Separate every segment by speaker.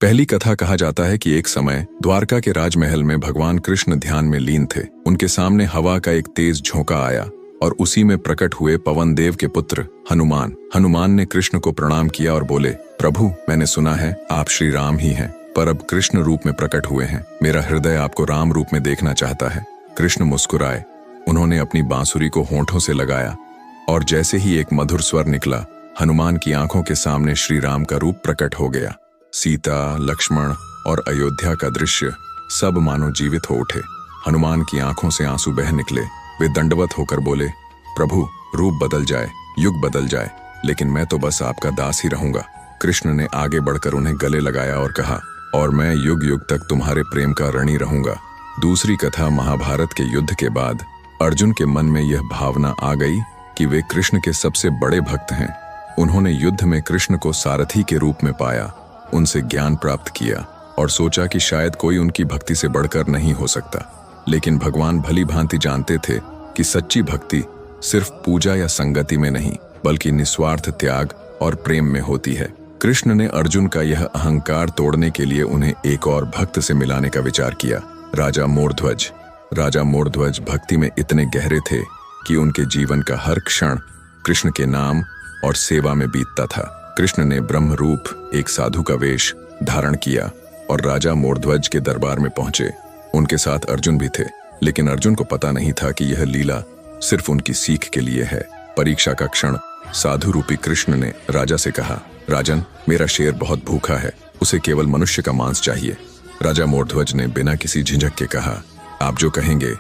Speaker 1: पहली कथा कहा जाता है कि एक समय द्वारका के राजमहल में भगवान कृष्ण ध्यान में लीन थे। उनके सामने हवा का एक तेज झोंका आया और उसी में प्रकट हुए पवन देव के पुत्र हनुमान ने कृष्ण को प्रणाम किया और बोले, प्रभु, मैंने सुना है आप श्री राम ही हैं, पर अब कृष्ण रूप में प्रकट हुए हैं। मेरा हृदय आपको राम रूप में देखना चाहता है। कृष्ण मुस्कुराए। उन्होंने अपनी बांसुरी को होंठों से लगाया और जैसे ही एक मधुर स्वर निकला, हनुमान की आंखों के सामने श्री राम का रूप प्रकट हो गया। सीता, लक्ष्मण और अयोध्या का दृश्य सब मानो जीवित हो उठे। हनुमान की आंखों से आंसू बह निकले। वे दंडवत होकर बोले, प्रभु, रूप बदल जाए, युग बदल जाए, लेकिन मैं तो बस आपका दास ही रहूंगा। कृष्ण ने आगे बढ़कर उन्हें गले लगाया और कहा, और मैं युग युग तक तुम्हारे प्रेम का ऋणी रहूंगा। दूसरी कथा महाभारत के युद्ध के बाद अर्जुन के मन में यह भावना आ गई कि वे कृष्ण के सबसे बड़े भक्त हैं। उन्होंने युद्ध में कृष्ण को सारथी के रूप में पाया, उनसे ज्ञान प्राप्त किया और सोचा कि शायद कोई उनकी भक्ति से बढ़कर नहीं हो सकता। लेकिन भगवान भली भांति जानते थे कि सच्ची भक्ति सिर्फ पूजा या संगति में नहीं, बल्कि निस्वार्थ त्याग और प्रेम में होती है। कृष्ण ने अर्जुन का यह अहंकार तोड़ने के लिए उन्हें एक और भक्त से मिलाने का विचार किया, राजा मोरध्वज। राजा मोरध्वज भक्ति में इतने गहरे थे कि उनके जीवन का हर क्षण कृष्ण के नाम और सेवा में बीतता था। कृष्ण ने ब्रह्म रूप एक साधु का वेश धारण किया और राजा मोरध्वज के दरबार में पहुंचे। उनके साथ अर्जुन भी थे, लेकिन अर्जुन को पता नहीं था कि यह लीला सिर्फ उनकी सीख के लिए है। परीक्षा का क्षण साधु रूपी कृष्ण ने राजा से कहा, राजन, मेरा शेर बहुत भूखा है, उसे केवल मनुष्य का मांस चाहिए। राजा मोरध्वज ने बिना किसी झिझक के कहा, आप जो कहेंगे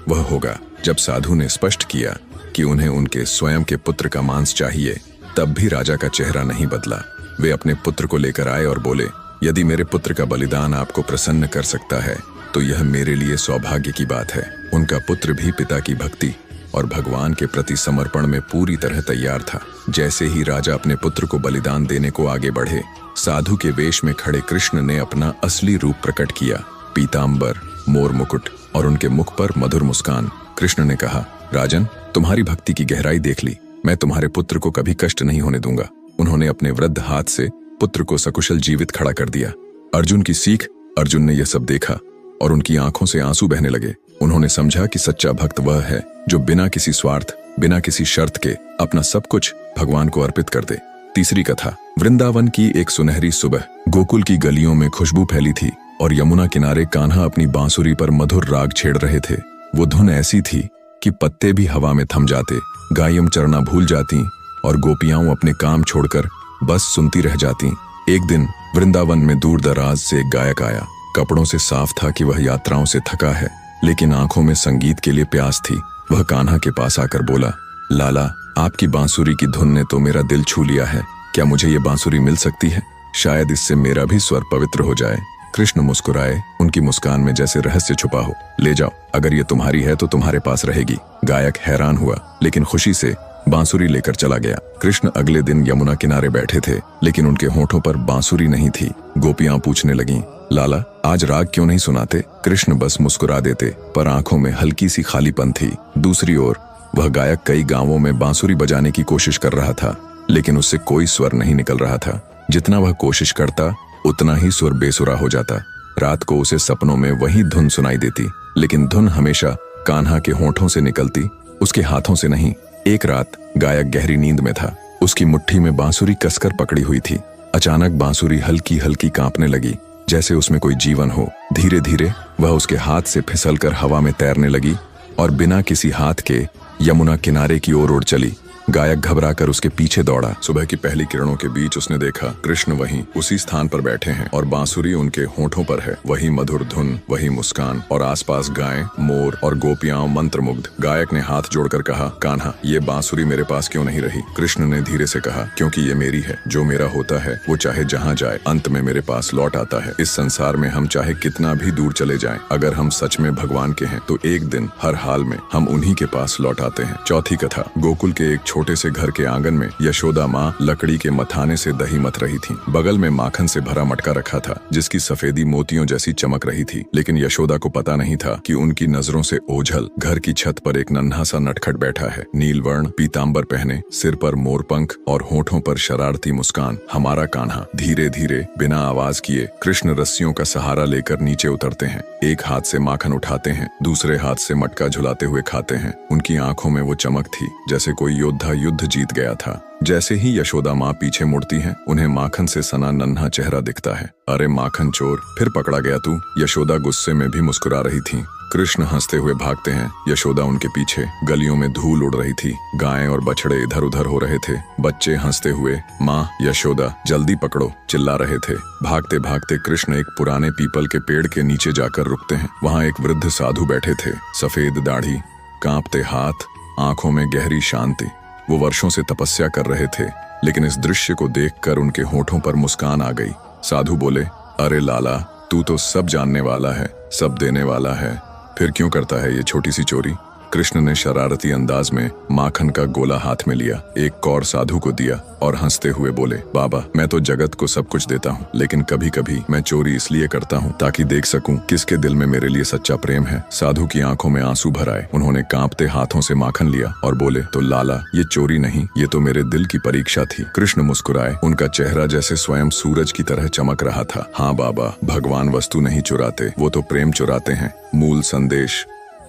Speaker 1: वह होगा। जब साधु ने स्पष्ट किया कि उन्हें उनके स्वयं के पुत्र का मांस चाहिए, तब भी राजा का चेहरा नहीं बदला। वे अपने पुत्र को लेकर आए और बोले, यदि मेरे पुत्र का बलिदान आपको प्रसन्न कर सकता है तो यह मेरे लिए सौभाग्य की बात है। उनका पुत्र भी पिता की भक्ति और भगवान के प्रति समर्पण में पूरी तरह तैयार था। जैसे ही राजा अपने पुत्र को बलिदान देने को आगे बढ़े, साधु के वेश में खड़े कृष्ण ने अपना असली रूप प्रकट किया, पीतांबर, मोर मुकुट और उनके मुख पर मधुर मुस्कान। कृष्ण ने कहा, राजन, तुम्हारी भक्ति की गहराई देख ली, मैं तुम्हारे पुत्र को कभी कष्ट नहीं होने दूंगा। उन्होंने अपने वृद्ध हाथ से पुत्र को सकुशल जीवित खड़ा कर दिया। अर्जुन की सीख। अर्जुन ने यह सब देखा और उनकी आंखों से आंसू बहने लगे। उन्होंने समझा कि सच्चा भक्त वह है जो बिना किसी स्वार्थ, बिना किसी शर्त के अपना सब कुछ भगवान को अर्पित कर दे। तीसरी कथा। वृंदावन की एक सुनहरी सुबह गोकुल की गलियों में खुशबू फैली थी और यमुना किनारे कान्हा अपनी बांसुरी पर मधुर राग छेड़ रहे थे। वो धुन ऐसी थी कि पत्ते भी हवा में थम जाते, गायें चरना भूल जाती और गोपियां अपने काम छोड़कर बस सुनती रह जाती। एक दिन वृंदावन में दूर दराज से एक गायक आया। कपड़ों से साफ था कि वह यात्राओं से थका है, लेकिन आंखों में संगीत के लिए प्यास थी। वह कान्हा के पास आकर बोला, लाला, आपकी बांसुरी की धुन ने तो मेरा दिल छू लिया है। क्या मुझे ये बांसुरी मिल सकती है? शायद इससे मेरा भी स्वर पवित्र हो जाए। कृष्ण मुस्कुराए। उनकी मुस्कान में जैसे रहस्य छुपा हो। ले जाओ, अगर ये तुम्हारी है तो तुम्हारे पास रहेगी। गायक हैरान हुआ, लेकिन खुशी से बांसुरी लेकर चला गया। कृष्ण अगले दिन यमुना किनारे बैठे थे, लेकिन उनके होठों पर बांसुरी नहीं थी। गोपियां पूछने लगीं, लाला, आज राग क्यों नहीं सुनाते? कृष्ण बस मुस्कुरा देते, पर आंखों में हल्की सी खालीपन थी। दूसरी ओर वह गायक कई गांवों में बांसुरी बजाने की कोशिश कर रहा था, लेकिन उससे कोई स्वर नहीं निकल रहा था। जितना वह कोशिश करता, उतना ही सुर बेसुरा हो जाता। रात को उसे सपनों में वही धुन सुनाई देती, लेकिन धुन हमेशा कान्हा के होठों से निकलती, उसके हाथों से नहीं। एक रात गायक गहरी नींद में था। उसकी मुट्ठी में बांसुरी कसकर पकड़ी हुई थी। अचानक बांसुरी हल्की हल्की कांपने लगी, जैसे उसमें कोई जीवन हो। धीरे धीरे वह उसके हाथ से फिसलकर हवा में तैरने लगी और बिना किसी हाथ के यमुना किनारे की ओर उड़ चली। गायक घबराकर उसके पीछे दौड़ा। सुबह की पहली किरणों के बीच उसने देखा कृष्ण वहीं उसी स्थान पर बैठे हैं और बांसुरी उनके होठों पर है। वही मधुर धुन, वही मुस्कान और आसपास गायें, मोर और गोपियां मंत्रमुग्ध। गायक ने हाथ जोड़कर कहा, कान्हा, ये बांसुरी मेरे पास क्यों नहीं रही? कृष्ण ने धीरे से कहा, क्योंकि ये मेरी है। जो मेरा होता है वो चाहे जहाँ जाए अंत में मेरे पास लौट आता है। इस संसार में हम चाहे कितना भी दूर चले जाएं, अगर हम सच में भगवान के हैं तो एक दिन हर हाल में हम उन्हीं के पास लौट आते हैं। चौथी कथा। गोकुल के एक छोटे से घर के आंगन में यशोदा माँ लकड़ी के मथाने से दही मथ रही थीं। बगल में माखन से भरा मटका रखा था जिसकी सफेदी मोतियों जैसी चमक रही थी। लेकिन यशोदा को पता नहीं था कि उनकी नजरों से ओझल घर की छत पर एक नन्हा सा नटखट बैठा है, नीलवर्ण पीताम्बर पहने, सिर पर मोरपंख और होठों पर शरारती मुस्कान। हमारा कान्हा। धीरे धीरे बिना आवाज किए कृष्ण रस्सियों का सहारा लेकर नीचे उतरते हैं। एक हाथ से माखन उठाते हैं, दूसरे हाथ से मटका झुलाते हुए खाते हैं। उनकी आंखों में वो चमक थी जैसे कोई योद्धा युद्ध जीत गया था। जैसे ही यशोदा माँ पीछे मुड़ती हैं, उन्हें माखन से सना नन्हा चेहरा दिखता है। अरे माखन चोर, फिर पकड़ा गया तू। यशोदा गुस्से में भी मुस्कुरा रही थी। कृष्ण हंसते हुए भागते हैं, यशोदा उनके पीछे। गलियों में धूल उड़ रही थी, गायें और बछड़े इधर उधर हो रहे थे। बच्चे हंसते हुए माँ यशोदा जल्दी पकड़ो चिल्ला रहे थे। भागते भागते कृष्ण एक पुराने पीपल के पेड़ के नीचे जाकर रुकते हैं। वहाँ एक वृद्ध साधु बैठे थे, सफेद दाढ़ी, कांपते हाथ, आंखों में गहरी शांति। वो वर्षों से तपस्या कर रहे थे, लेकिन इस दृश्य को देखकर उनके होठों पर मुस्कान आ गई। साधु बोले, अरे लाला, तू तो सब जानने वाला है, सब देने वाला है, फिर क्यों करता है ये छोटी सी चोरी? कृष्ण ने शरारती अंदाज में माखन का गोला हाथ में लिया, एक कौर साधु को दिया और हंसते हुए बोले, बाबा, मैं तो जगत को सब कुछ देता हूँ, लेकिन कभी कभी मैं चोरी इसलिए करता हूँ ताकि देख सकूं किसके दिल में मेरे लिए सच्चा प्रेम है। साधु की आंखों में आंसू भर आए। उन्होंने कांपते हाथों से माखन लिया और बोले, तो लाला, ये चोरी नहीं, ये तो मेरे दिल की परीक्षा थी। कृष्ण मुस्कुराए, उनका चेहरा जैसे स्वयं सूरज की तरह चमक रहा था। हाँ बाबा, भगवान वस्तु नहीं चुराते, वो तो प्रेम चुराते हैं। मूल संदेश,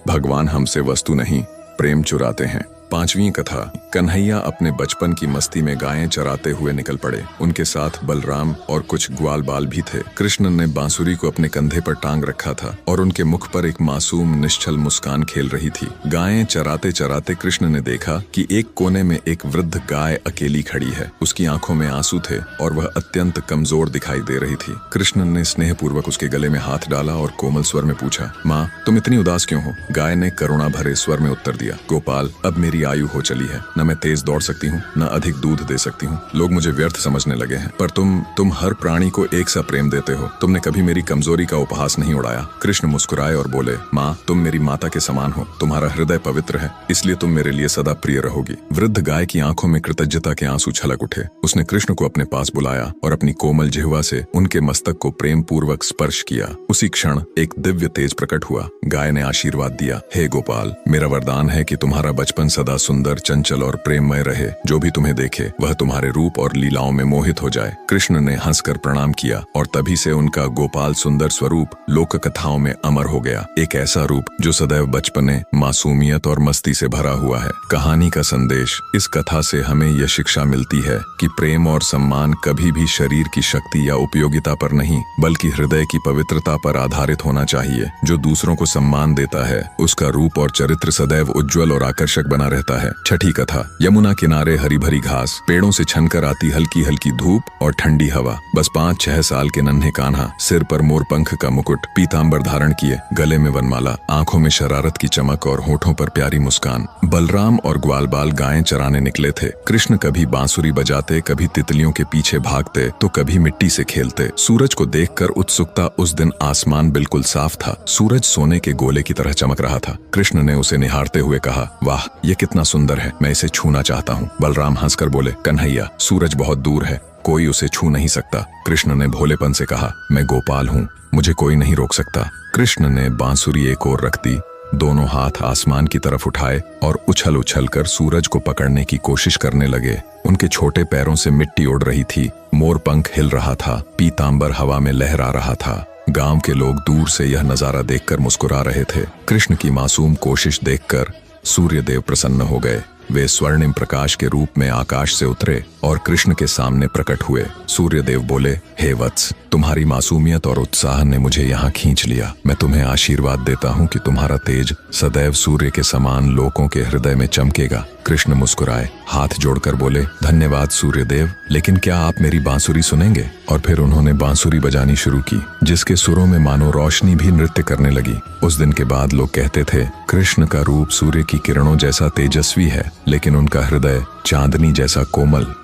Speaker 1: भगवान हमसे वस्तु नहीं, प्रेम चुराते हैं। 5वीं कथा। कन्हैया अपने बचपन की मस्ती में गायें चराते हुए निकल पड़े। उनके साथ बलराम और कुछ ग्वाल बाल भी थे। कृष्ण ने बांसुरी को अपने कंधे पर टांग रखा था और उनके मुख पर एक मासूम निश्चल मुस्कान खेल रही थी। गायें चराते चराते कृष्ण ने देखा कि एक कोने में एक वृद्ध गाय अकेली खड़ी है। उसकी आंखों में आंसू थे और वह अत्यंत कमजोर दिखाई दे रही थी। कृष्ण ने स्नेहपूर्वक उसके गले में हाथ डाला और कोमल स्वर में पूछा, माँ, तुम इतनी उदास क्यों हो? गाय ने करुणा भरे स्वर में उत्तर दिया, गोपाल, अब मेरी आयु हो चली है, न मैं तेज दौड़ सकती हूँ, न अधिक दूध दे सकती हूँ। लोग मुझे व्यर्थ समझने लगे हैं, पर तुम हर प्राणी को एक सा प्रेम देते हो। तुमने कभी मेरी कमजोरी का उपहास नहीं उड़ाया। कृष्ण मुस्कुराए और बोले, माँ, तुम मेरी माता के समान हो, तुम्हारा हृदय पवित्र है, इसलिए तुम मेरे लिए सदा प्रिय रहोगी। वृद्ध गाय की आंखों में कृतज्ञता के आंसू छलक उठे। उसने कृष्ण को अपने पास बुलाया और अपनी कोमल जिह्वा से उनके मस्तक को प्रेम पूर्वक स्पर्श किया। उसी क्षण एक दिव्य तेज प्रकट हुआ। गाय ने आशीर्वाद दिया, हे गोपाल, मेरा वरदान है कि तुम्हारा बचपन सदा सुंदर, चंचल और प्रेममय रहे। जो भी तुम्हें देखे वह तुम्हारे रूप और लीलाओं में मोहित हो जाए। कृष्ण ने हंसकर प्रणाम किया और तभी से उनका गोपाल सुंदर स्वरूप लोक कथाओं में अमर हो गया। एक ऐसा रूप जो सदैव बचपने, मासूमियत और मस्ती से भरा हुआ है। कहानी का संदेश। इस कथा से हमें यह शिक्षा मिलती है कि प्रेम और सम्मान कभी भी शरीर की शक्ति या उपयोगिता पर नहीं, बल्कि हृदय की पवित्रता पर आधारित होना चाहिए। जो दूसरों को सम्मान देता है, उसका रूप और चरित्र सदैव उज्जवल और आकर्षक बना रहता है। छठी कथा। यमुना किनारे हरी भरी घास, पेड़ों से छनकर आती हल्की हल्की धूप और ठंडी हवा। बस 5-6 साल के नन्हे कान्हा, सिर पर मोरपंख का मुकुट, पीताम्बर धारण किए, गले में वनमाला, आंखों में शरारत की चमक और होठों पर प्यारी मुस्कान। बलराम और ग्वालबाल गायें चराने निकले थे। कृष्ण कभी बांसुरी बजाते, कभी तितलियों के पीछे भागते, तो कभी मिट्टी से खेलते। सूरज को देखकर उत्सुकता। उस दिन आसमान बिल्कुल साफ था। सूरज सोने के गोले की तरह चमक रहा था। कृष्ण ने उसे निहारते हुए कहा, वाह, ये कितना सुंदर है, मैं इसे छूना चाहता हूँ। बलराम हंसकर बोले, कन्हैया, सूरज बहुत दूर है, कोई उसे छू नहीं सकता। कृष्ण ने भोलेपन से कहा, मैं गोपाल हूँ, मुझे कोई नहीं रोक सकता। कृष्ण ने बांसुरी एक ओर रख दी, दोनों हाथ आसमान की तरफ उठाए और उछल उछल कर सूरज को पकड़ने की कोशिश करने लगे। उनके छोटे पैरों से मिट्टी उड़ रही थी, मोरपंख हिल रहा था, पीताम्बर हवा में लहरा रहा था। गांव के लोग दूर से यह नजारा देखकर मुस्कुरा रहे थे। कृष्ण की मासूम कोशिश देखकर सूर्यदेव प्रसन्न हो गए। वे स्वर्णिम प्रकाश के रूप में आकाश से उतरे और कृष्ण के सामने प्रकट हुए। सूर्यदेव बोले, हे वत्स, तुम्हारी मासूमियत और उत्साह ने मुझे यहाँ खींच लिया। मैं तुम्हें आशीर्वाद देता हूँ कि तुम्हारा तेज सदैव सूर्य के समान लोगों के हृदय में चमकेगा। कृष्ण मुस्कुराए, हाथ जोड़कर बोले, धन्यवाद सूर्यदेव, लेकिन क्या आप मेरी बांसुरी सुनेंगे? और फिर उन्होंने बांसुरी बजानी शुरू की, जिसके सुरों में मानो रोशनी भी नृत्य करने लगी। उस दिन के बाद लोग कहते थे, कृष्ण का रूप सूर्य की किरणों जैसा तेजस्वी है, लेकिन उनका हृदय चांदनी जैसा कोमल।